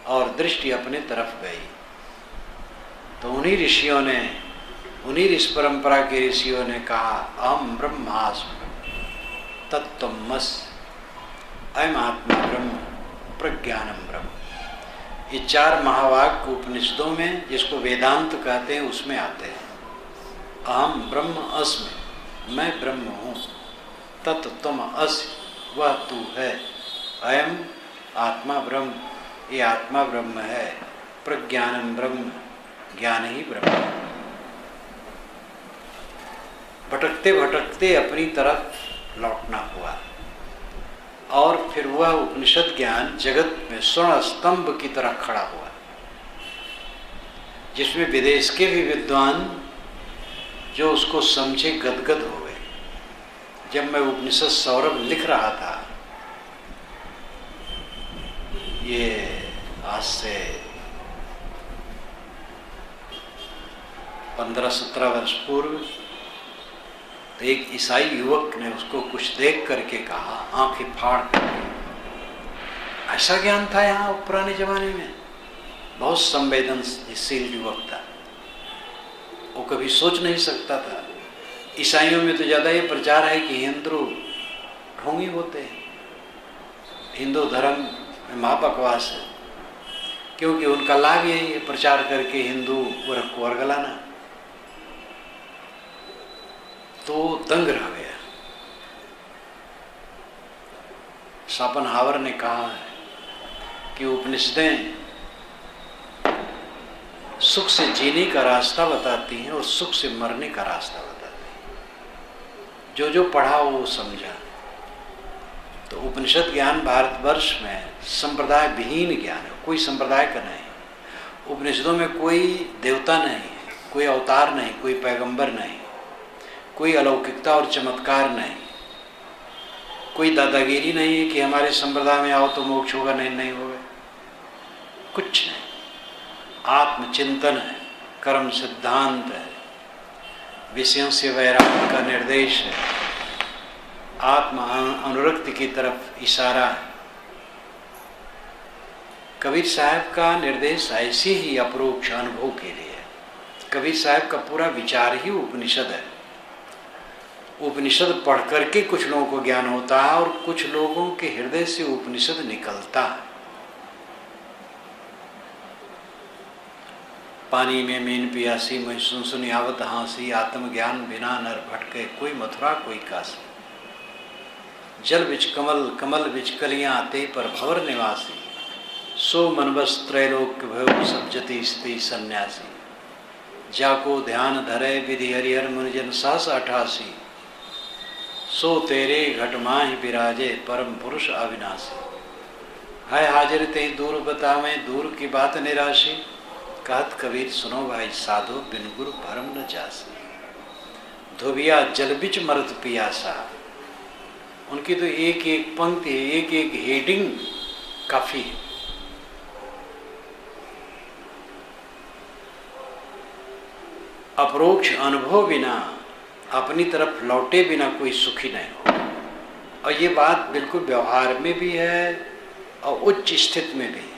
और दृष्टि अपने तरफ गई। तो उन्हीं ऋषियों ने, उन्हीं इस परंपरा के ऋषियों ने कहा, अहम ब्रह्मास्मि तत्त्वमसि, अयम आत्मा ब्रह्म प्रज्ञानम ब्रह्म। ये 4 महावाक्य उपनिषदों में, जिसको वेदांत कहते हैं, उसमें आते हैं। अहम ब्रह्म अस्मि, मैं ब्रह्म हूँ। तत्त्वम असि, वह तू है। अयम आत्मा ब्रह्म, ये आत्मा ब्रह्म है। प्रज्ञानम ब्रह्म, ज्ञान ही ब्रह्म है। भटकते भटकते अपनी तरफ लौटना हुआ और फिर वह उपनिषद ज्ञान जगत में स्वर्ण स्तंभ की तरह खड़ा हुआ, जिसमें विदेश के भी विद्वान जो उसको समझे गदगद हो गए। जब मैं उपनिषद सौरभ लिख रहा था, ये आज से 15-17 वर्ष पूर्व, तो एक ईसाई युवक ने उसको कुछ देख करके कहा, आंखें फाड़ करके, ऐसा ज्ञान था यहाँ पुराने जमाने में। बहुत संवेदनशील युवक था, वो कभी सोच नहीं सकता था। ईसाइयों में तो ज़्यादा ये प्रचार है कि हिंदू ढोंगी होते हैं, हिंदू धर्म में महाबकवास है, क्योंकि उनका लाभ यही है प्रचार करके हिंदू वर्ग को वर्गलाना। तो दंग रह गया। शोपेनहावर ने कहा है कि उपनिषदें सुख से जीने का रास्ता बताती हैं और सुख से मरने का रास्ता बताती हैं। जो जो पढ़ा वो समझा। तो उपनिषद ज्ञान भारतवर्ष में संप्रदाय विहीन ज्ञान है, कोई संप्रदाय का नहीं। उपनिषदों में कोई देवता नहीं, कोई अवतार नहीं, कोई पैगंबर नहीं, कोई अलौकिकता और चमत्कार नहीं, कोई दादागिरी नहीं है कि हमारे संप्रदाय में आओ तो मोक्ष होगा, नहीं होगा, कुछ नहीं। आत्मचिंतन है, कर्म सिद्धांत है, विषयों से वैराग्य का निर्देश है, आत्म अनुरक्ति की तरफ इशारा है। कबीर साहब का निर्देश ऐसे ही अपरोक्ष अनुभव के लिए है। कबीर साहब का पूरा विचार ही उपनिषद है। उपनिषद पढ़ करके कुछ लोगों को ज्ञान होता है और कुछ लोगों के हृदय से उपनिषद निकलता है। पानी में मीन पियासी, मैं सुन सुन आवत हाँसी, आत्मज्ञान बिना नर भटके, कोई मथुरा कोई काशी। जल बिच कमल, कमल बिच कलियां, ते पर भवर निवासी, सो मनबस त्रैलोक्य भयो, सब्जति स्त्री सन्यासी। जाको ध्यान धरे विधि हरिहर मुनिजन 788, सो तेरे घट माहि विराजे, परम पुरुष अविनाशी। है हाजिर ते दूर बतावें, दूर की बात निराशी, कहत कबीर सुनो भाई साधो, बिन गुरु भरम न जासी। धोबिया जल बिच मरत पियासा। उनकी तो एक एक पंक्ति, एक एक हेडिंग काफी है। अपरोक्ष अनुभव बिना, अपनी तरफ लौटे बिना कोई सुखी नहीं हो। और ये बात बिल्कुल व्यवहार में भी है और उच्च स्थिति में भी है।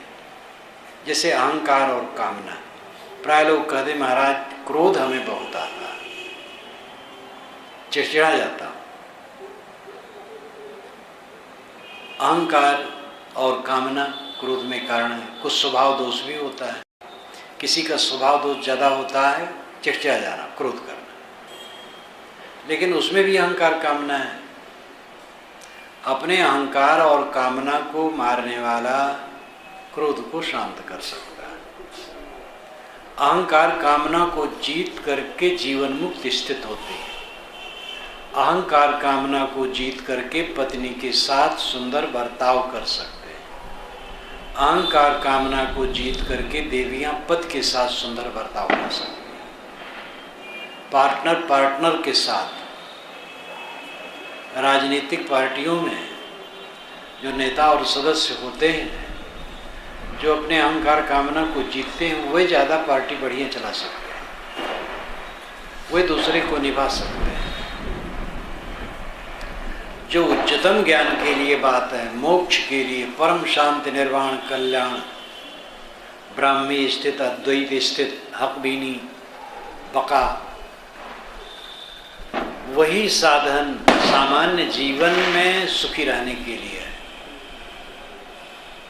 जैसे अहंकार और कामना। प्राय लोग कहते महाराज क्रोध हमें बहुत आता है, चिड़चिड़ा जाता। अहंकार और कामना क्रोध में कारण है। कुछ स्वभाव दोष भी होता है। किसी का स्वभाव दोष ज़्यादा होता है, चिड़चिड़ा जाना, क्रोध करना, लेकिन उसमें भी अहंकार कामना है। अपने अहंकार और कामना को मारने वाला क्रोध को शांत कर सकता है। अहंकार कामना को जीत करके जीवन मुक्त स्थित होती है। अहंकार कामना को जीत करके पत्नी के साथ सुंदर बर्ताव कर सकते हैं। अहंकार कामना को जीत करके देवियां पति के साथ सुंदर बर्ताव कर सकती हैं। पार्टनर के साथ, राजनीतिक पार्टियों में जो नेता और सदस्य होते हैं, जो अपने अहंकार कामना को जीतते हैं, वही ज़्यादा पार्टी बढ़िया चला सकते हैं, वही दूसरे को निभा सकते हैं। जो उच्चतम ज्ञान के लिए बात है, मोक्ष के लिए, परम शांति निर्वाण कल्याण, ब्राह्मी स्थित, अद्वैत स्थित, हक बीनी, बका, वही साधन सामान्य जीवन में सुखी रहने के लिए है।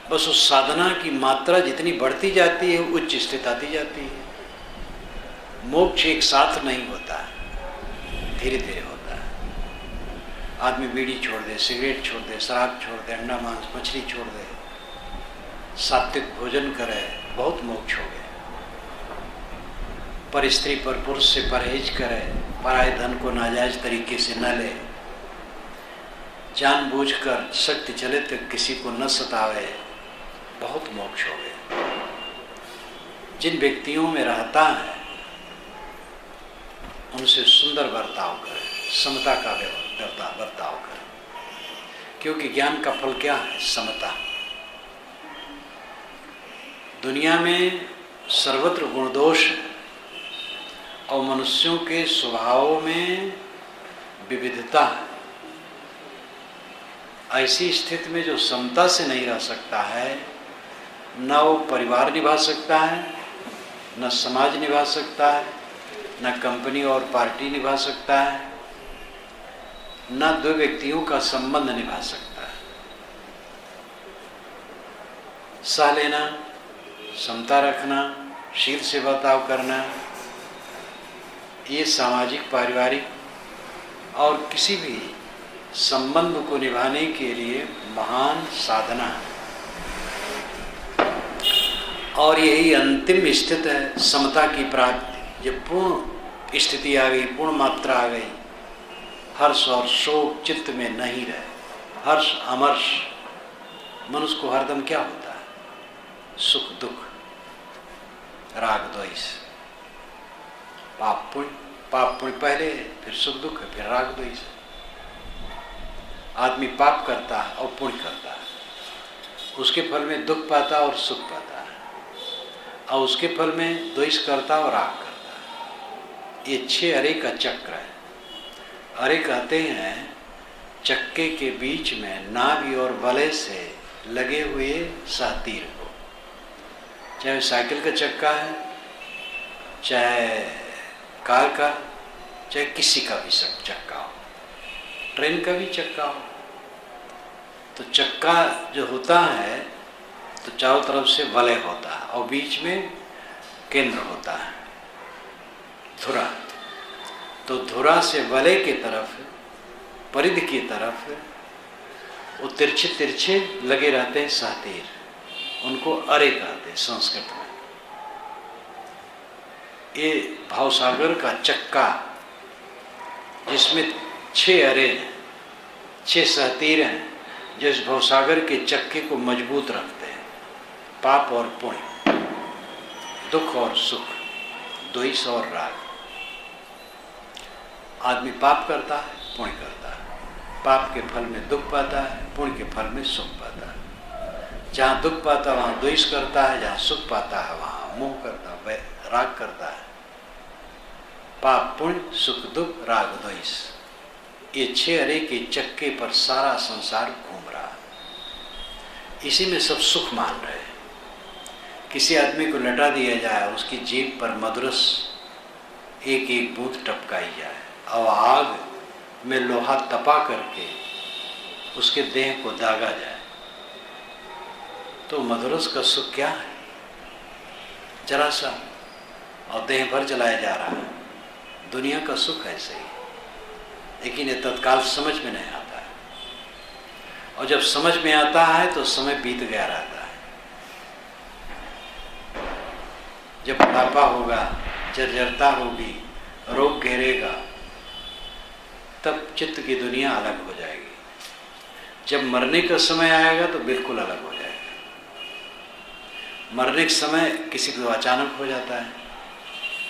बस उस साधना की मात्रा जितनी बढ़ती जाती है उच्च स्थिति आती जाती है। मोक्ष एक साथ नहीं होता है, धीरे धीरे होता है। आदमी बीड़ी छोड़ दे, सिगरेट छोड़ दे, शराब छोड़ दे, अंडा मांस मछली छोड़ दे, सात्विक भोजन करे, बहुत मोक्ष हो गए। पर स्त्री पर पुरुष से परहेज करे, पराये धन को नाजायज तरीके से न ले, जानबूझकर शक्ति चले तो किसी को न सतावे, बहुत मोक्ष हो गए। जिन व्यक्तियों में रहता है उनसे सुंदर बर्ताव करें, समता का बर्ताव करें, क्योंकि ज्ञान का फल क्या है? समता। दुनिया में सर्वत्र गुण दोष है और मनुष्यों के स्वभावों में विविधता है। ऐसी स्थिति में जो समता से नहीं रह सकता है, न वो परिवार निभा सकता है, न समाज निभा सकता है, न कंपनी और पार्टी निभा सकता है, न दो व्यक्तियों का संबंध निभा सकता है। सह लेना, समता रखना, शील से बर्ताव करना, ये सामाजिक, पारिवारिक और किसी भी संबंध को निभाने के लिए महान साधना है। और यही अंतिम स्थिति है समता की प्राप्ति। जब पूर्ण स्थिति आ गई, पूर्ण मात्रा आ गई, हर्ष और शोक चित्त में नहीं रहे, हर्ष अमर्ष। मनुष्य को हरदम क्या होता है? सुख दुख, राग द्वेष, पाप पुण्य। पाप पुण्य पहले, फिर सुख दुख है, फिर राग द्वेष। आदमी पाप करता है और पुण्य करता है, उसके फल में दुख पाता और सुख पाता है, और उसके फल में द्वेष करता और राग करता है। ये 6 अरे का चक्र है। अरे कहते हैं चक्के के बीच में नाभि और वलय से लगे हुए सहतीर को। चाहे साइकिल का चक्का है, चाहे कार का, चाहे किसी का भी चक्का हो, ट्रेन का भी चक्का हो, तो चक्का जो होता है तो चारों तरफ से वलय होता है और बीच में केंद्र होता है, धुरा। तो धुरा से वलय की तरफ, परिधि की तरफ वो तिरछे तिरछे लगे रहते हैं सहतीर, उनको अरे कहते हैं संस्कृत में। ये भावसागर का चक्का जिसमें 6 अरे हैं, 6 सहतीर हैं, जो इस भवसागर के चक्के को मजबूत रखते हैं। पाप और पुण्य, दुख और सुख, द्वेष और राग। आदमी पाप करता है, पुण्य करता है, पाप के फल में दुख पाता है, पुण्य के फल में सुख पाता है। जहाँ दुख पाता है वहाँ द्वेष करता है, जहाँ सुख पाता है वहाँ मोह करता है, राग करता है। पाप पुण्य, सुख दुख, राग द्वेष, ये 6 अरे के चक्के पर सारा संसार घूम रहा है। इसी में सब सुख मान रहे हैं। किसी आदमी को लटा दिया जाए, उसकी जीभ पर मधुरस एक एक बूंद टपकाई जाए और आग में लोहा तपा करके उसके देह को दागा जाए, तो मधुरस का सुख क्या है? जरा सा, और देह भर जलाया जा रहा है। दुनिया का सुख ऐसे ही, लेकिन ये तत्काल समझ में नहीं आता है, और जब समझ में आता है तो समय बीत गया रहता है। जब बुढ़ापा होगा, जर्जरता होगी, रोग घेरेगा, तब चित्त की दुनिया अलग हो जाएगी। जब मरने का समय आएगा तो बिल्कुल अलग हो जाएगा। मरने के समय किसी को अचानक हो जाता है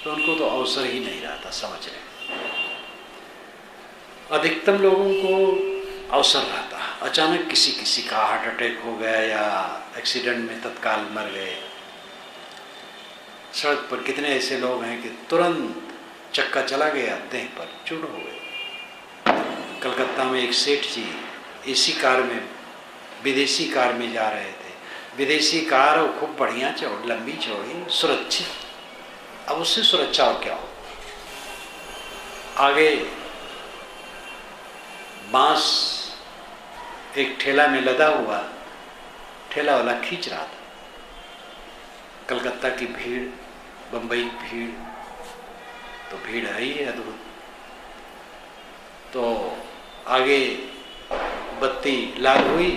तो उनको तो अवसर ही नहीं रहता समझने। अधिकतम लोगों को अवसर रहता है, अचानक किसी का हार्ट अटैक हो गया या एक्सीडेंट में तत्काल मर गए। सड़क पर कितने ऐसे लोग हैं कि तुरंत चक्का चला गया, देह पर चूर्ण हो गए। कलकत्ता में एक सेठ जी एसी कार में, विदेशी कार में जा रहे थे, विदेशी कार और खूब बढ़िया चौड़ी, लंबी चौड़ी, सुरक्षित। अब उससे सुरक्षा और क्या हो। आगे बांस एक ठेला में लदा हुआ, ठेला वाला खींच रहा था। कलकत्ता की भीड़, बंबई भीड़, तो भीड़ है ही अद्भुत। तो आगे बत्ती लाल हुई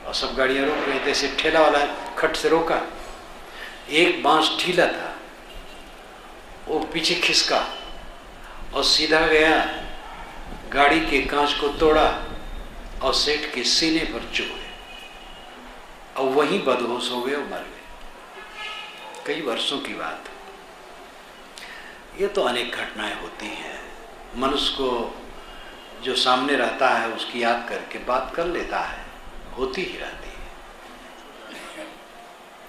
और सब गाड़ियां रोक गई। जैसे ठेला वाला खट से रोका, एक बांस ढीला था, वो पीछे खिसका और सीधा गया, गाड़ी के कांच को तोड़ा और सेठ के सीने पर चुभ गए और वहीं बदहोश हो गए और मर गए। कई वर्षों की बात। ये तो अनेक घटनाएं होती हैं। मनुष्य को जो सामने रहता है उसकी याद करके बात कर लेता है, होती ही रहती है।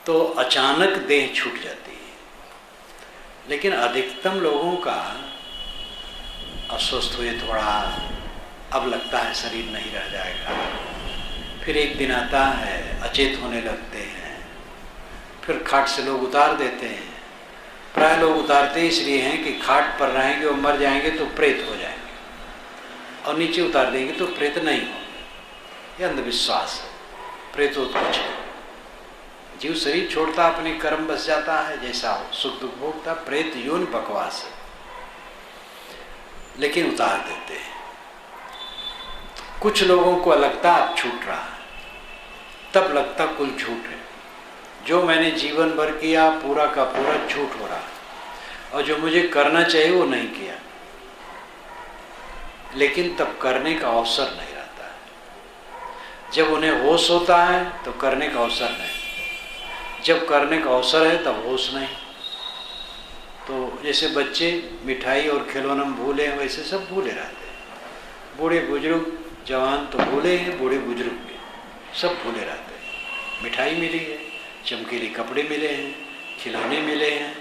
तो अचानक देह छूट जाती है। लेकिन अधिकतम लोगों का अस्वस्थ हुए थोड़ा, अब लगता है शरीर नहीं रह जाएगा, फिर एक दिन आता है अचेत होने लगते हैं, फिर खाट से लोग उतार देते हैं। प्राय लोग उतारते इसलिए हैं कि खाट पर रहेंगे और मर जाएंगे तो प्रेत हो जाएंगे, और नीचे उतार देंगे तो प्रेत नहीं होंगे। यह अंधविश्वास है। प्रेत कुछ है। जीव शरीर छोड़ता अपने कर्म बस जाता है, जैसा हो सुख दुख भोगता। प्रेत योनि बकवास है, लेकिन उतार देते हैं। कुछ लोगों को लगता अब छूट रहा है, तब लगता कुल झूठ है। जो मैंने जीवन भर किया पूरा का पूरा झूठ हो रहा है, और जो मुझे करना चाहिए वो नहीं किया। लेकिन तब करने का अवसर नहीं रहता है। जब उन्हें होश होता है तो करने का अवसर नहीं, जब करने का अवसर है तब होश नहीं। तो जैसे बच्चे मिठाई और खिलौना भूले हैं, वैसे सब भूले रहते हैं। बूढ़े बुजुर्ग जवान तो भूले हैं, बूढ़े बुजुर्ग भी सब भूले रहते हैं। मिठाई मिली है, चमकीले कपड़े मिले हैं, खिलौने मिले हैं,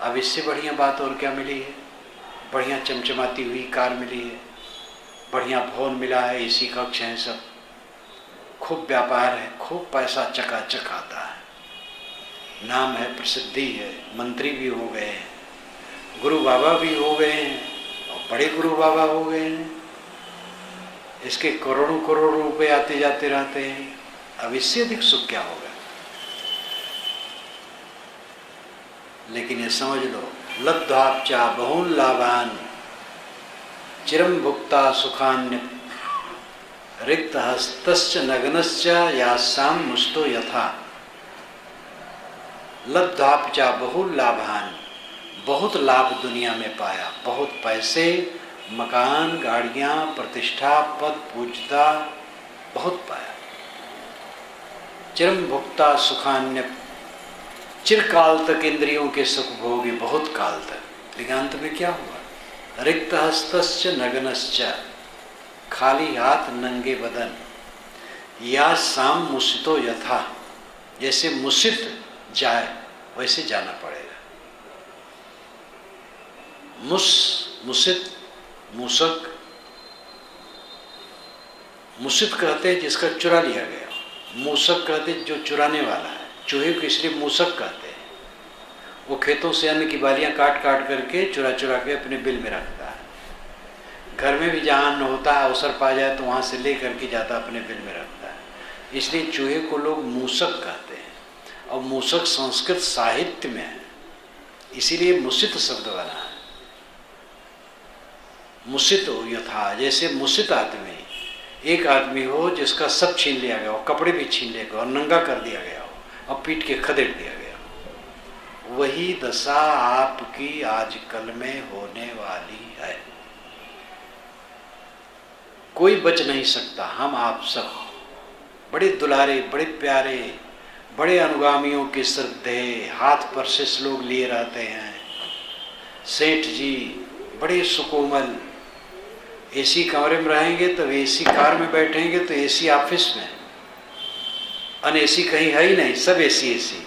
अब इससे बढ़िया बात और क्या मिली है। बढ़िया चमचमाती हुई कार मिली है, बढ़िया भवन मिला है, एसी कक्ष हैं, सब खूब व्यापार है, खूब पैसा चकाचक आता है, नाम है, प्रसिद्धि है, मंत्री भी हो गए हैं, गुरु बाबा भी हो गए हैं, और बड़े गुरु बाबा हो गए हैं। इसके करोड़ों करोड़ रुपए आते जाते रहते हैं। अब इससे अधिक सुख क्या होगा। लेकिन ये समझ लो, लब्ध्वाप्चा बहुन लाभान चिरम भुक्ता सुखान्य रिक्त हस्तश्च नग्नश्च यासाम मुस्तो यथा। लब्ध्वाप्चा बहुन लाभान, बहुत लाभ दुनिया में पाया, बहुत पैसे, मकान, गाड़ियां, प्रतिष्ठा, पद, पूज्यता बहुत पाया। चिरम भुक्ता सुखान्य, चिरकाल तक इंद्रियों के सुख भोगी, बहुत काल तक। लेकिन अंत में क्या हुआ। रिक्त हस्तश्च नग्नश्च, खाली हाथ नंगे बदन, या शाम मुसितो यथा, जैसे मुसित जाए वैसे जाना पड़ेगा। मुसित, मूसक, मुसित कहते हैं जिसका चुरा लिया गया, मूसक कहते हैं जो चुराने वाला है। चूहे को इसलिए मूसक कहते हैं, वो खेतों से अन्न की बालियां काट काट करके चुरा चुरा के अपने बिल में रखता है। घर में भी जहाँ अन्न होता है, अवसर पा जाए तो वहाँ से ले करके जाता अपने बिल में रखता है। इसलिए चूहे को लोग मूसक कहते हैं, और मूसक संस्कृत साहित्य में है, इसीलिए मुसित शब्द बना है। मुसित हो यथा, जैसे मुसित आदमी, एक आदमी हो जिसका सब छीन लिया गया हो, कपड़े भी छीन लिया गया और नंगा कर दिया गया हो और पीट के खदेड़ दिया गया हो, वही दशा आपकी आजकल में होने वाली है। कोई बच नहीं सकता। हम आप सब बड़े दुलारे, बड़े प्यारे, बड़े अनुगामियों के श्रद्धे, हाथ पर से श्लोक लिए रहते हैं। सेठ जी बड़े सुकोमल, एसी कमरे में रहेंगे तो एसी कार में बैठेंगे तो एसी ऑफिस में, अन एसी कहीं है ही नहीं, सब एसी एसी।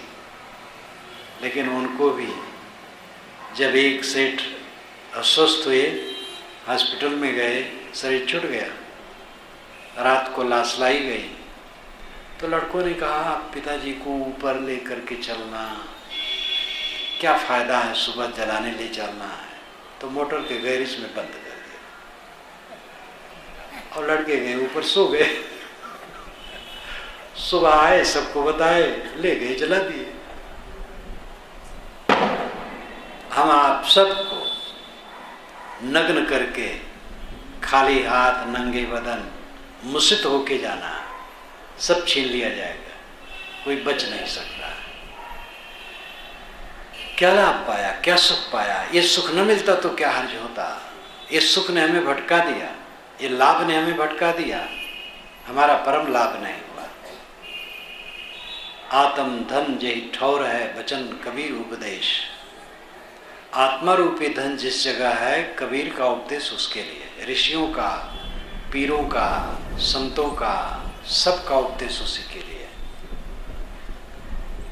लेकिन उनको भी जब एक सेठ अस्वस्थ हुए, हॉस्पिटल में गए, शरीर छूट गया, रात को लाश लाई गई, तो लड़कों ने कहा पिताजी को ऊपर लेकर के चलना, क्या फायदा है, सुबह जलाने ले चलना है। तो मोटर के गैरेज में बंद कर दिया और लड़के गए ऊपर, सो गए। सुबह आए, सबको बताए, ले गए, जला दिए। हम आप सबको नग्न करके, खाली हाथ, नंगे बदन, मुसित होके जाना, सब छीन लिया जाएगा, कोई बच नहीं सकता। क्या लाभ पाया, क्या सुख पाया? ये सुख न मिलता तो क्या हर्ज होता? ये सुख ने हमें भटका दिया, ये लाभ ने हमें भटका दिया, हमारा परम लाभ नहीं हुआ। आत्म धन जय ठौर है, वचन कबीर उपदेश। आत्मा रूपी धन जिस जगह है, कबीर का उपदेश उसके लिए। ऋषियों का, पीरों का, संतों का, सबका उपदेश उसी के लिए।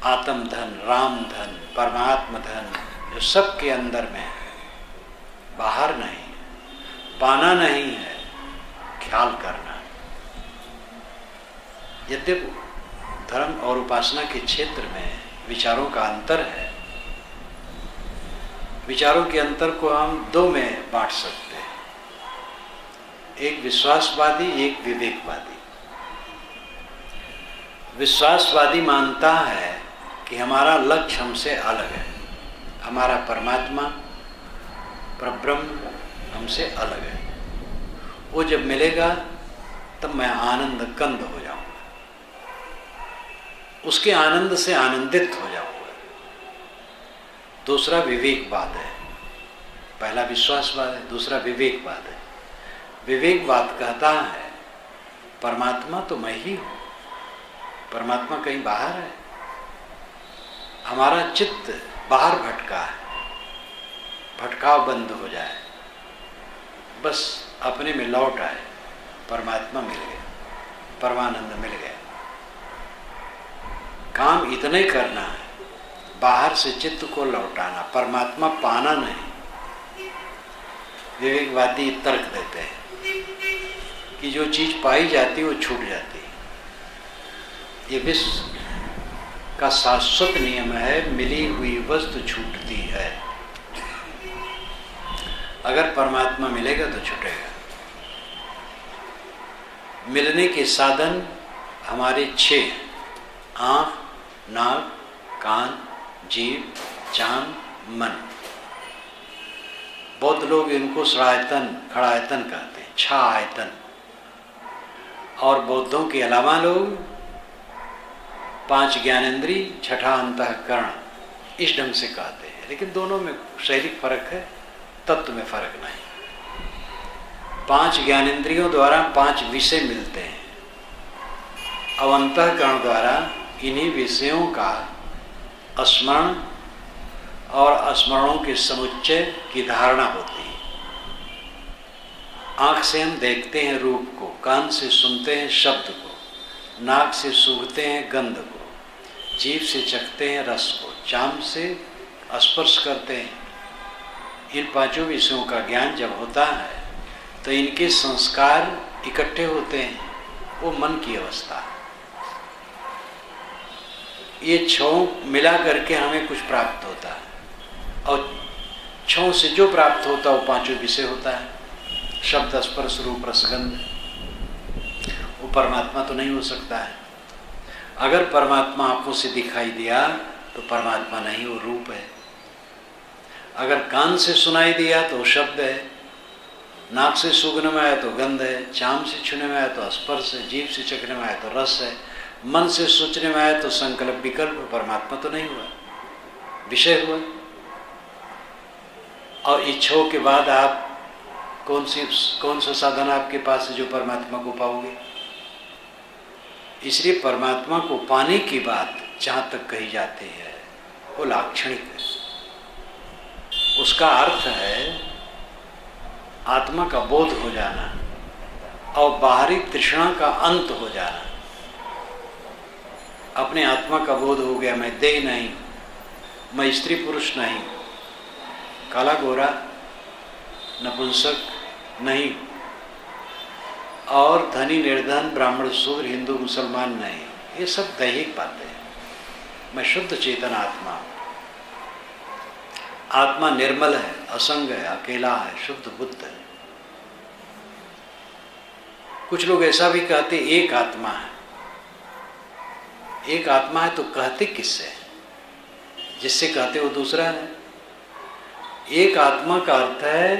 आत्म धन, राम धन, परमात्मा धन जो सबके अंदर में है, बाहर नहीं है, पाना नहीं है, ख्याल करना। यद्यपि धर्म और उपासना के क्षेत्र में विचारों का अंतर है, विचारों के अंतर को हम दो में बांट सकते हैं, एक विश्वासवादी, एक विवेकवादी। विश्वासवादी मानता है कि हमारा लक्ष्य हमसे अलग है, हमारा परमात्मा, परब्रह्म हमसे अलग है। वो जब मिलेगा तब मैं आनंद कंद हो जाऊंगा, उसके आनंद से आनंदित हो जाऊंगा। दूसरा विवेकवाद है, पहला विश्वासवाद है, दूसरा विवेकवाद है। विवेकवाद कहता है परमात्मा तो मैं ही हूं, परमात्मा कहीं बाहर है, हमारा चित्त बाहर भटका है, भटकाव बंद हो जाए, बस अपने में लौट आए, परमात्मा मिल गया, परमानंद मिल गया। काम इतने करना है, बाहर से चित्त को लौटाना, परमात्मा पाना नहीं। विवेकवादी तर्क देते हैं कि जो चीज पाई जाती है वो छूट जाती है। ये विश्व का शाश्वत नियम है, मिली हुई वस्तु छूटती है। अगर परमात्मा मिलेगा तो छूटेगा। मिलने के साधन हमारे 6: आँख, नाक, कान, जीव, चांद, मन। बौद्ध लोग इनको षडायतन, खड़ायतन कहते हैं, 6 आयतन। और बौद्धों के अलावा लोग 5 ज्ञानेंद्रिय, 6ठा अंतःकरण, इस ढंग से कहते हैं। लेकिन दोनों में शैलिक फर्क है, तत्व में फर्क नहीं। 5 ज्ञानेंद्रियों द्वारा 5 विषय मिलते हैं। अब अंतःकरण द्वारा इन्हीं विषयों का स्मरण और स्मरणों के समुच्चय की धारणा होती है। आँख से हम देखते हैं रूप को, कान से सुनते हैं शब्द को, नाक से सूंघते हैं गंध को, जीभ से चखते हैं रस को, चाम से स्पर्श करते हैं। इन 5 विषयों का ज्ञान जब होता है तो इनके संस्कार इकट्ठे होते हैं, वो मन की अवस्था है। ये 6 मिला करके हमें कुछ प्राप्त होता है, और 6 से जो प्राप्त होता है वो 5 विषय होता है। शब्द, स्पर्श, रूप, रसगंध। वो परमात्मा तो नहीं हो सकता है। अगर परमात्मा आंखों से दिखाई दिया तो परमात्मा नहीं, वो रूप है। अगर कान से सुनाई दिया तो शब्द है, नाक से सूंघने में आया तो गंध है, चाम से छूने में आया तो स्पर्श है, जीभ से चखने में आया तो रस है, मन से सोचने में आया तो संकल्प विकल्प। परमात्मा तो नहीं हुआ, विषय हुआ। और इच्छाओं के बाद आप कौन सा साधन आपके पास है जो परमात्मा को पाओगे? इसलिए परमात्मा को पाने की बात जहाँ तक कही जाती है वो लाक्षणिक है। उसका अर्थ है आत्मा का बोध हो जाना और बाहरी तृष्णा का अंत हो जाना। अपने आत्मा का बोध हो गया, मैं देह नहीं, मैं स्त्री पुरुष नहीं, काला गोरा नपुंसक नहीं, और धनी निर्धन, ब्राह्मण शूद्र, हिंदू मुसलमान नहीं, ये सब दैहिक बातें हैं। मैं शुद्ध चेतन आत्मा हूँ। आत्मा निर्मल है, असंग है, अकेला है, शुद्ध बुद्ध है। कुछ लोग ऐसा भी कहते एक आत्मा है। एक आत्मा है तो कहते किससे? जिससे कहते वो दूसरा है। एक आत्मा का अर्थ है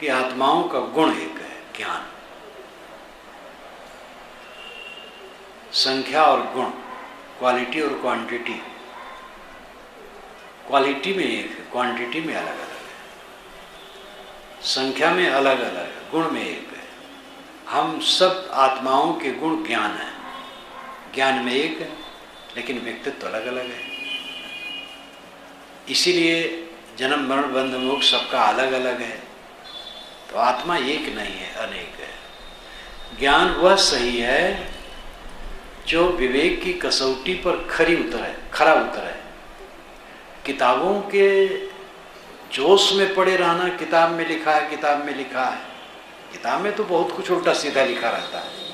कि आत्माओं का गुण एक है, ज्ञान। संख्या और गुण, क्वालिटी और क्वांटिटी। क्वालिटी में एक है, क्वांटिटी में अलग अलग है, संख्या में अलग अलग है, गुण में एक है। हम सब आत्माओं के गुण ज्ञान है, ज्ञान में एक है, लेकिन व्यक्तित्व अलग अलग है। इसीलिए जन्म मरण बंध मोक्ष सबका अलग अलग है। तो आत्मा एक नहीं है, अनेक है। ज्ञान वह सही है जो विवेक की कसौटी पर खरा उतरे। किताबों के जोश में पड़े रहना, किताब में लिखा है, किताब में लिखा है। किताब में तो बहुत कुछ उल्टा सीधा लिखा रहता है।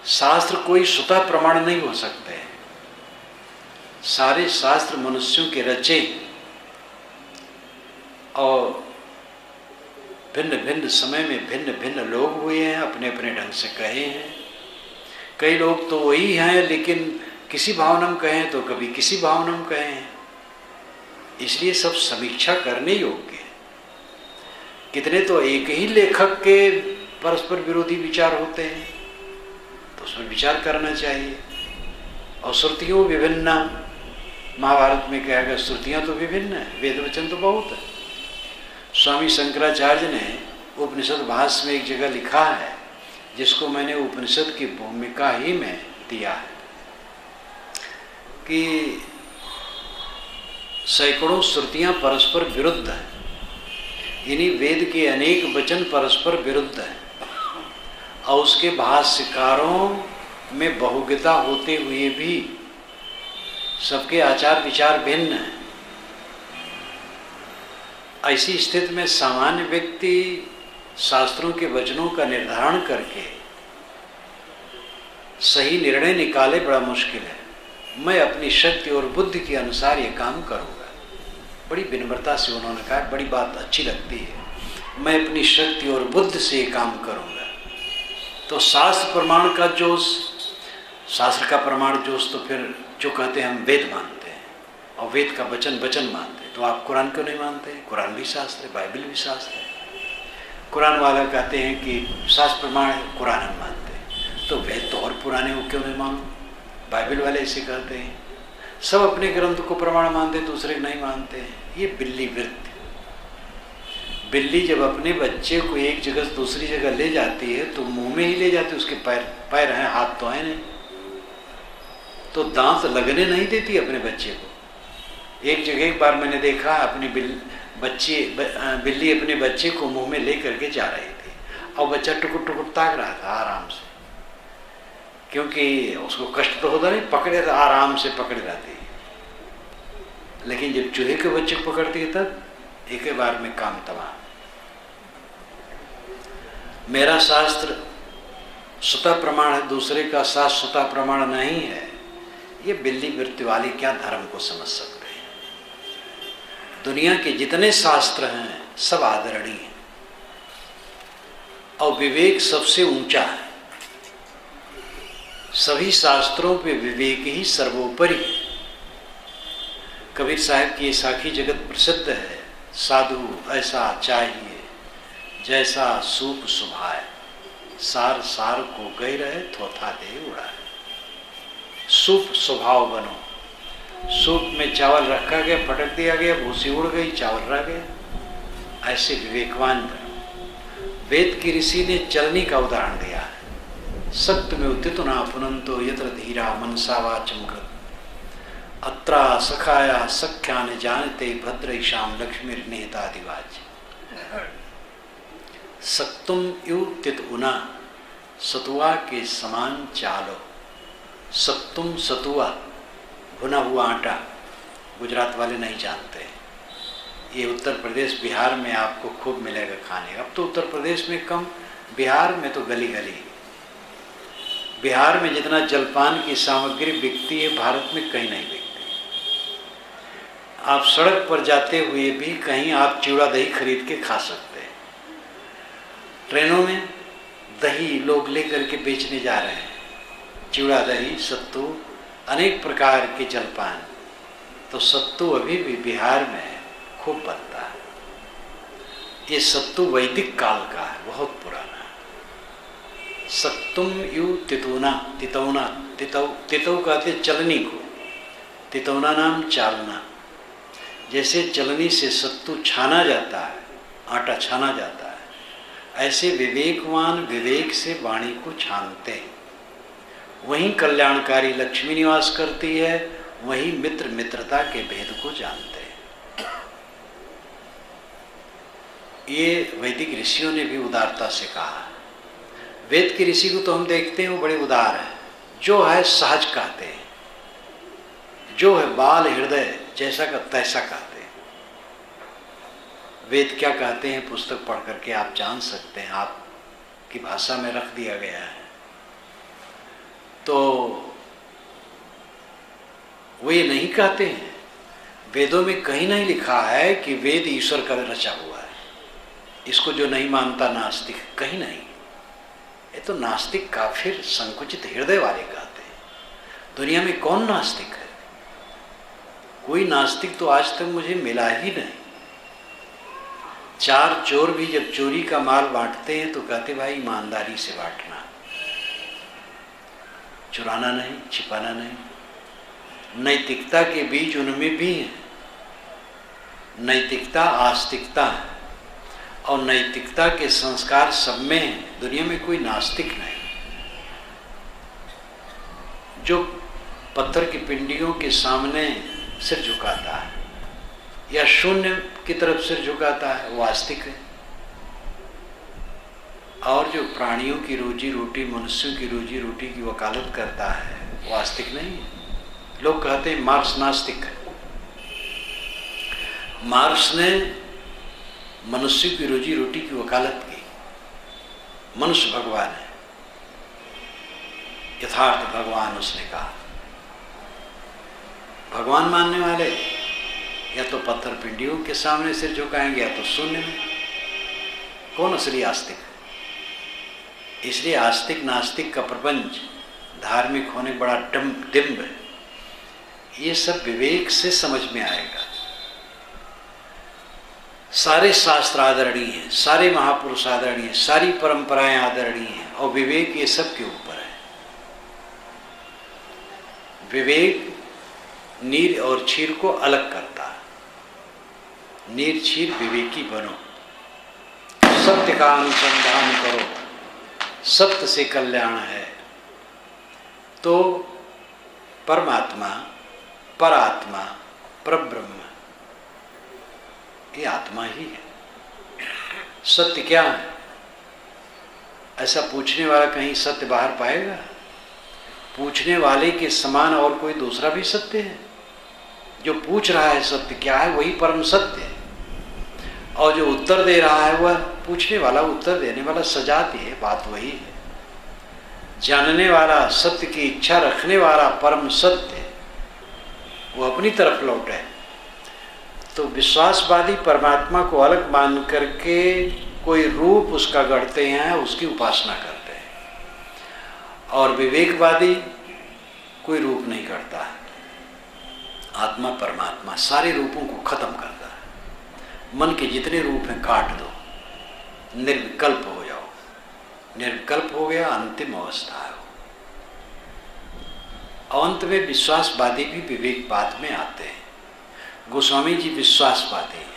शास्त्र कोई स्वतः प्रमाण नहीं हो सकते। सारे शास्त्र मनुष्यों के रचे और भिन्न भिन्न समय में भिन्न भिन्न लोग हुए हैं, अपने अपने ढंग से कहे हैं। कई लोग तो वही हैं, लेकिन किसी भावना में कहें तो कभी किसी भावना में कहें। इसलिए सब समीक्षा करने योग्य है। कितने तो एक ही लेखक के परस्पर विरोधी विचार होते हैं, तो उसमें विचार करना चाहिए। और श्रुतियों विभिन्न, महाभारत में कहा गया श्रुतियाँ तो विभिन्न है, वेद वचन तो बहुत है। स्वामी शंकराचार्य ने उपनिषद भाष्य में एक जगह लिखा है, जिसको मैंने उपनिषद की भूमिका ही में दिया है, कि सैकड़ों श्रुतियाँ परस्पर विरुद्ध हैं। इन्हीं वेद के अनेक वचन परस्पर विरुद्ध हैं और उसके भाष्यकारों में बहुगता होते हुए भी सबके आचार विचार भिन्न हैं। ऐसी स्थिति में सामान्य व्यक्ति शास्त्रों के वचनों का निर्धारण करके सही निर्णय निकाले बड़ा मुश्किल है। मैं अपनी शक्ति और बुद्धि के अनुसार ये काम करूँगा। बड़ी विनम्रता से उन्होंने कहा, बड़ी बात अच्छी लगती है। मैं अपनी शक्ति और बुद्धि से ये काम करूँगा। तो शास्त्र प्रमाण का जोश, शास्त्र का प्रमाण जोश, तो फिर जो कहते हैं हम वेद मानते हैं और वेद का वचन मानते हैं, तो आप कुरान क्यों नहीं मानते? कुरान भी शास्त्र है, बाइबल भी शास्त्र है। कुरान वाला कहते हैं कि शास्त्र प्रमाण है, कुरान हम मानते हैं, तो वेद तो और पुराने हो, क्यों नहीं मानो? बाइबल वाले ऐसे कहते हैं। सब अपने ग्रंथ को प्रमाण मानते, दूसरे नहीं मानते हैं। ये बिल्ली वृत्ति। बिल्ली जब अपने बच्चे को एक जगह से दूसरी जगह ले जाती है तो मुंह में ही ले जाती है। उसके पैर हैं, हाथ तो हैं नहीं, तो दांत लगने नहीं देती अपने बच्चे को। एक जगह एक बार मैंने देखा, अपनी बिल्ली अपने बच्चे को मुंह में ले करके जा रही थी और बच्चा टुकुर टुकुर ताक रहा था आराम से, क्योंकि उसको कष्ट तो होता नहीं, पकड़े तो आराम से पकड़े रहती है। लेकिन जब चूहे के बच्चे को पकड़ती है तब एक ही बार में काम तबाह। मेरा शास्त्र स्वतः प्रमाण है, दूसरे का शास्त्र स्वतः प्रमाण नहीं है। ये बिल्ली वृत्ति वाले क्या धर्म को समझ सकते हैं? दुनिया के जितने शास्त्र हैं सब आदरणीय हैं और विवेक सबसे ऊंचा है। सभी शास्त्रों पे विवेक ही सर्वोपरि है। कबीर साहब की ये साखी जगत प्रसिद्ध है, साधु ऐसा चाहिए जैसा सूप सुभाए, सार सार को गई रहे थोथा दे उड़ाए। सूप स्वभाव बनो। सूप में चावल रखा गया, पटक दिया गया, भूसी उड़ गई, चावल रह गया। ऐसे विवेकवान बनो। वेद की ऋषि ने चलनी का उदाहरण दिया है। सत्य में उदित ना पुनंतो यत्र धीरा मनसा वाचम कृत, अत्रा सखाया सख्यान जानते भद्रईशाम लक्ष्मी नेतादिवाच। सक्तुम यु तित उना, सतुआ के समान चालो। सक्तुम सतुआ, भुना हुआ आटा, गुजरात वाले नहीं जानते। ये उत्तर प्रदेश बिहार में आपको खूब मिलेगा खाने। अब तो उत्तर प्रदेश में कम, बिहार में तो गली गली बिहार में जितना जलपान की सामग्री बिकती है भारत में कहीं नहीं बिकती। आप सड़क पर जाते हुए भी कहीं आप चिवड़ा दही खरीद के खा सकते हैं। ट्रेनों में दही लोग लेकर के बेचने जा रहे हैं, चिवड़ा दही, सत्तू, अनेक प्रकार के जलपान। तो सत्तू अभी भी बिहार में खूब बनता है। ये सत्तू वैदिक काल का है, बहुत पुराना। सत्तुम यू तितौना, तितौना, तितौ कहते चलनी को, तितौना नाम चालना। जैसे चलनी से सत्तू छाना जाता है, आटा छाना जाता है, ऐसे विवेकवान विवेक से वाणी को छानते हैं। वहीं कल्याणकारी लक्ष्मी निवास करती है, वहीं मित्र मित्रता के भेद को जानते हैं। ये वैदिक ऋषियों ने भी उदारता से कहा। वेद के ऋषि को तो हम देखते हैं वो बड़े उदार हैं, जो है सहज कहते हैं, जो है बाल हृदय जैसा का तैसा कहते हैं। वेद क्या कहते हैं पुस्तक पढ़ करके आप जान सकते हैं, आपकी भाषा में रख दिया गया है। तो वो ये नहीं कहते हैं, वेदों में कहीं नहीं लिखा है कि वेद ईश्वर का रचा हुआ है। इसको जो नहीं मानता नास्तिक, कहीं नहीं। ये तो नास्तिक काफिर संकुचित हृदय वाले कहते हैं। दुनिया में कौन नास्तिक है? कोई नास्तिक तो आज तक मुझे मिला ही नहीं। चार चोर भी जब चोरी का माल बांटते हैं तो कहते भाई ईमानदारी से बांटना, चुराना नहीं, छिपाना नहीं। नैतिकता के बीज उनमें भी है। नैतिकता आस्तिकता है और नैतिकता के संस्कार सब में है। दुनिया में कोई नास्तिक नहीं जो पत्थर की पिंडियों के सामने सिर झुकाता है या शून्य की तरफ सिर झुकाता है, वो आस्तिक है। और जो प्राणियों की रोजी रोटी, मनुष्यों की रोजी रोटी की वकालत करता है, वो आस्तिक नहीं है। लोग कहते हैं मार्क्स नास्तिक है। मार्क्स ने मनुष्य की रोजी रोटी की वकालत की। मनुष्य भगवान है, यथार्थ भगवान उसने कहा। भगवान मानने वाले या तो पत्थर पिंडियों के सामने सिर झुकाएंगे या तो शून्य में। कौन असली आस्तिक है? इसलिए आस्तिक नास्तिक का प्रपंच धार्मिक होने बड़ा डिम्ब है। ये सब विवेक से समझ में आएगा। सारे शास्त्र आदरणीय हैं, सारे महापुरुष आदरणीय हैं, सारी परंपराएं आदरणीय हैं और विवेक ये सब के ऊपर है। विवेक नीर और क्षीर को अलग करता है। नीर क्षीर विवेकी बनो, सत्य का अनुसंधान करो, सत्य से कल्याण है। तो परमात्मा, परात्मा, परब्रह्म ये आत्मा ही है। सत्य क्या है? ऐसा पूछने वाला कहीं सत्य बाहर पाएगा? पूछने वाले के समान और कोई दूसरा भी सत्य है? जो पूछ रहा है सत्य क्या है, वही परम सत्य है। और जो उत्तर दे रहा है वह पूछने वाला, उत्तर देने वाला सजाती है, बात वही है। जानने वाला, सत्य की इच्छा रखने वाला परम सत्य वो अपनी तरफ लौटे। तो विश्वासवादी परमात्मा को अलग मान करके कोई रूप उसका गढ़ते हैं, उसकी उपासना करते हैं। और विवेकवादी कोई रूप नहीं करता है। आत्मा परमात्मा सारे रूपों को खत्म करता है। मन के जितने रूप हैं काट दो, निर्विकल्प हो जाओ। निर्विकल्प हो गया, अंतिम अवस्था है। अंत में विश्वासवादी भी विवेकवाद में आते हैं। गोस्वामी जी विश्वासवादी हैं,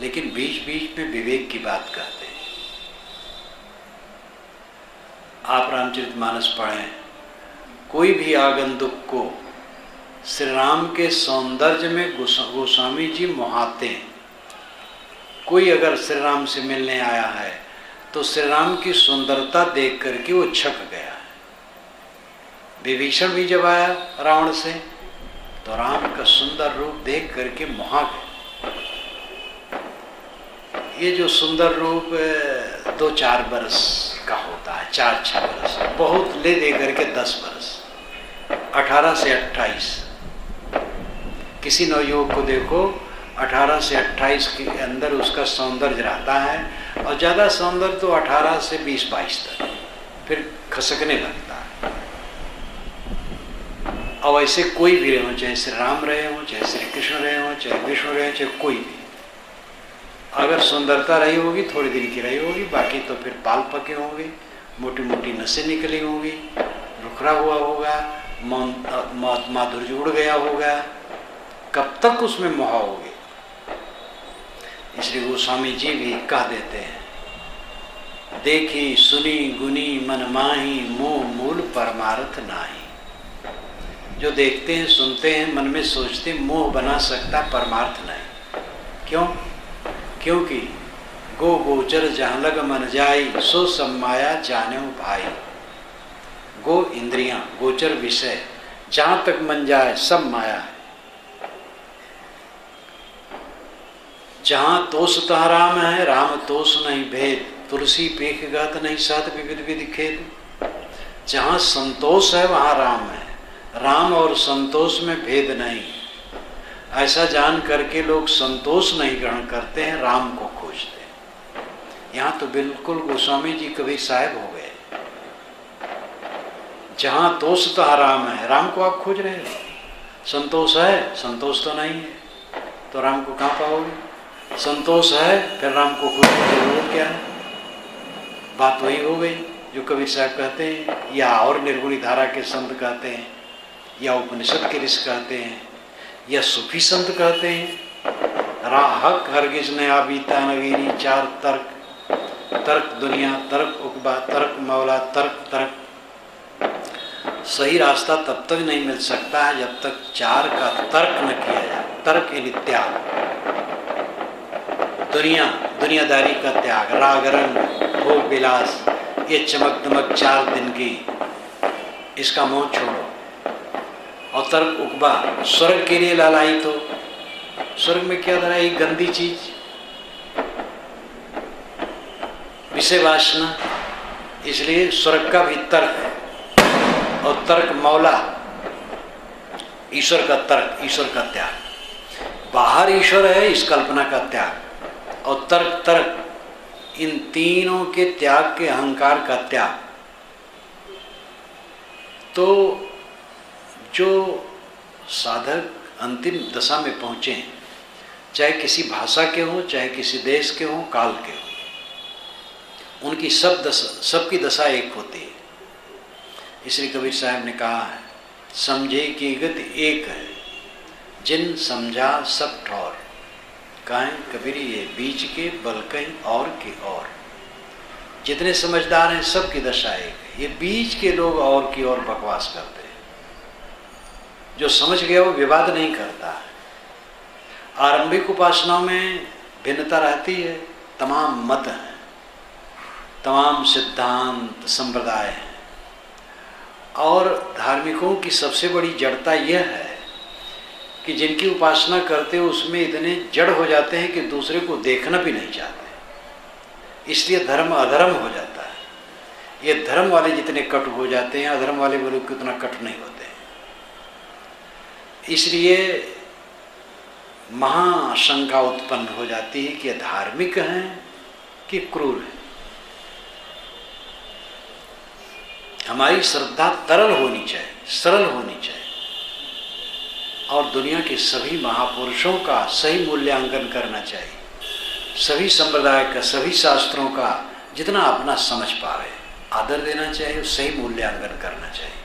लेकिन बीच बीच में विवेक की बात कहते हैं। आप रामचरितमानस पढ़ें, कोई भी आगंतुक को श्री राम के सौंदर्य में गोस्वामी जी मोहाते हैं। कोई अगर श्री राम से मिलने आया है तो श्री राम की सुंदरता देख करके वो छक गया। विभीषण भी जब आया रावण से तो राम का सुंदर रूप देख करके मोहा गए। ये जो सुंदर रूप 2-4 बरस का होता है, 4-6 बरस, बहुत ले दे करके 10 बरस, 18 से 28। किसी नवयुवक को देखो 18 से 28 के अंदर उसका सौंदर्य रहता है, और ज़्यादा सौंदर्य तो 18 से 20-22 तक, फिर खसकने लगता है। और ऐसे कोई भी रहे हो, चाहे श्री राम रहे हो, चाहे श्री कृष्ण रहे हो, चाहे विष्णु रहे हो, चाहे कोई भी, अगर सुंदरता रही होगी थोड़ी दिन की रही होगी, बाकी तो फिर पाल पके होंगे, मोटी मोटी नसें निकली होंगी, रुखरा हुआ होगा, माधुर्य उड़ गया होगा, कब तक उसमें मोहाओगे। इसलिए गोस्वामी जी भी कह देते हैं, देखी सुनी गुनी मन माही, मोह मूल परमार्थ नाही। जो देखते हैं सुनते हैं मन में सोचते हैं, मोह बना सकता परमार्थ नहीं। क्यों? क्योंकि गो गोचर जहाँ लग मन जाई, सो सब माया जाने भाई। गो इंद्रियां, गोचर विषय, जहाँ तक मन जाए सब माया है। जहाँ तोष तहाँ राम है, राम तोष नहीं भेद, तुलसी पेख गत नहीं साथ विविध विधि खेद। जहाँ संतोष है वहाँ राम है, राम और संतोष में भेद नहीं। ऐसा जान करके लोग संतोष नहीं ग्रहण करते हैं, राम को खोजते हैं। यहाँ तो बिल्कुल गोस्वामी जी कभी साहेब हो गए। जहाँ तोष तहाँ राम है, राम को आप खोज रहे हो। संतोष है, संतोष तो नहीं है, तो राम को कहाँ पाओगे। संतोष है, फिर राम को खोजने की जरूरत क्या है। बात वही हो गई जो कबीर साहब कहते हैं, या और निर्गुणी धारा के संत कहते हैं, या उपनिषद के ऋषि कहते हैं, या सूफी संत कहते हैं। राहक हरगिज ने आबीता नगीरी, 4 तर्क, तर्क दुनिया, तर्क उकबा, तर्क मौला, तर्क तर्क। सही रास्ता तब तक नहीं मिल सकता है जब तक 4 का तर्क न किया जाए। तर्क यानी त्याग, दुनियादारी का त्याग, राग रंग भोग विलास, ये चमक दमक 4 दिन की, इसका मोह छोड़ो। और तर्क उकबा, स्वर्ग के लिए लालाई, तो स्वर्ग में क्या धरा, एक गंदी चीज, विषय वासना। इसलिए स्वर्ग का भी तर्क, और तर्क मौला, ईश्वर का तर्क, ईश्वर का त्याग। बाहर ईश्वर है इस कल्पना का त्याग, और तर्क तर्क, इन तीनों के त्याग के, अहंकार का त्याग। तो जो साधक अंतिम दशा में पहुँचे हैं, चाहे किसी भाषा के हों, चाहे किसी देश के हों, काल के हों, उनकी सबकी दशा एक होती है। इसलिए कबीर साहब ने कहा है, समझे की गति एक है, जिन समझा सब ठौर। कहें कबीर ये बीच के बल कहीं और के और। जितने समझदार हैं सबकी दशा एक है, ये बीच के लोग और की और बकवास करते हैं। जो समझ गया वो विवाद नहीं करता है। आरंभिक उपासनाओं में भिन्नता रहती है, तमाम मत हैं, तमाम सिद्धांत संप्रदाय हैं, और धार्मिकों की सबसे बड़ी जड़ता यह है कि जिनकी उपासना करते हो उसमें इतने जड़ हो जाते हैं कि दूसरे को देखना भी नहीं चाहते, इसलिए धर्म अधर्म हो जाता है। ये धर्म वाले जितने कटु हो जाते हैं, अधर्म वाले लोग उतना कटु नहीं होते। इसलिए महाशंका उत्पन्न हो जाती है कि धार्मिक हैं कि क्रूर हैं। हमारी श्रद्धा तरल होनी चाहिए, सरल होनी चाहिए, और दुनिया के सभी महापुरुषों का सही मूल्यांकन करना चाहिए। सभी संप्रदाय का, सभी शास्त्रों का जितना अपना समझ पावे आदर देना चाहिए, सही मूल्यांकन करना चाहिए।